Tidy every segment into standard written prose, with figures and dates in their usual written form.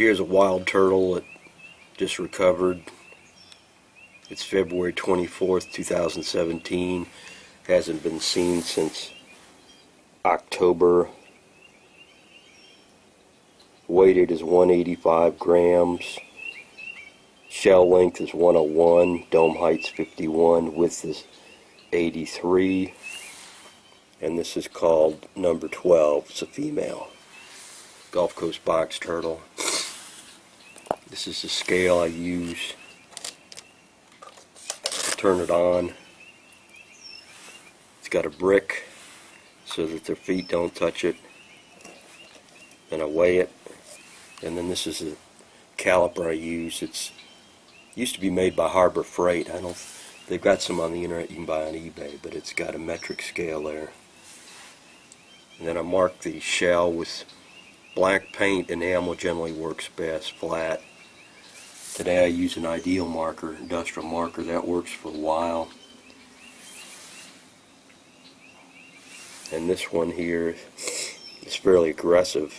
Here's a wild turtle that just recovered. It's February 24th, 2017. Hasn't been seen since October. Weighted is 185 grams. Shell length is 101. Dome height's 51. Width is 83. And this is called number 12. It's a female Gulf Coast box turtle. This is the scale I use to turn it on. It's got a brick so that their feet don't touch it. Then I weigh it. And then this is a caliper I use. It's used to be made by Harbor Freight. They've got some on the internet you can buy on eBay, but it's got a metric scale there. And then I mark the shell with black paint. Enamel generally works best, flat. Today I use an ideal marker, industrial marker. That works for a while. And this one here is fairly aggressive.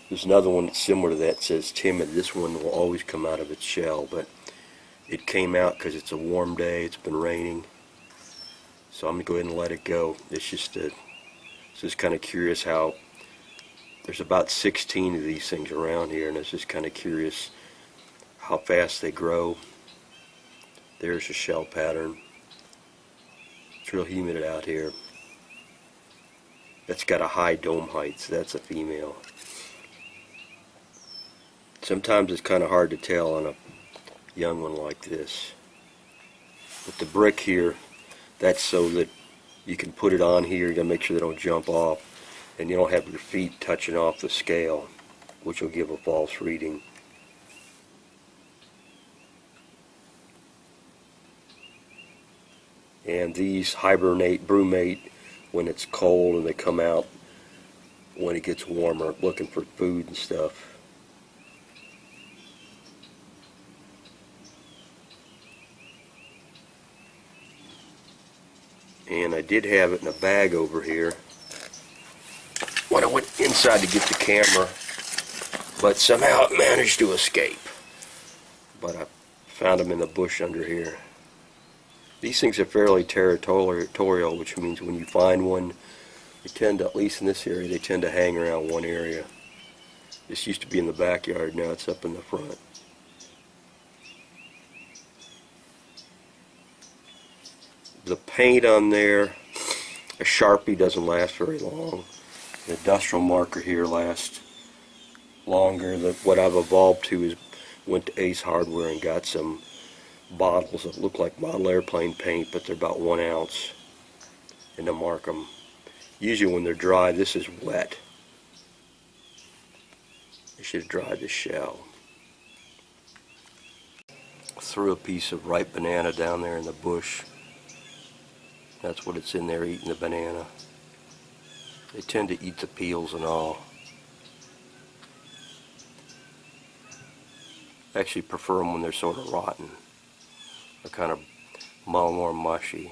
There's another one that's similar to that. It says timid. This one will always come out of its shell, but it came out because it's a warm day. It's been raining, so I'm gonna go ahead and let it go. It's just kind of curious how there's about 16 of these things around here, and it's just kind of curious how fast they grow. There's a shell pattern. It's real humid out here. That's got a high dome height, so that's a female. Sometimes it's kind of hard to tell on a young one like this. But the brick here, that's so that you can put it on here. You gotta make sure they don't jump off, and you don't have your feet touching off the scale, which will give a false reading. And these hibernate, brumate when it's cold, and they come out when it gets warmer looking for food and stuff. And I did have it in a bag over here when I went inside to get the camera, but somehow it managed to escape. But I found them in the bush under here. These things are fairly territorial, which means when you find one, they tend to, at least in this area, they tend to hang around one area. This used to be in the backyard, now it's up in the front. The paint on there, a Sharpie doesn't last very long. The industrial marker here lasts longer. What I've evolved to is went to Ace Hardware and got some bottles that look like model airplane paint, but they're about 1 ounce, and to mark them. Usually when they're dry, this is wet. I should have dried the shell. Threw a piece of ripe banana down there in the bush. That's what it's in there, eating the banana. They tend to eat the peels and all. I actually prefer them when they're sort of rotten. They're kind of more mushy.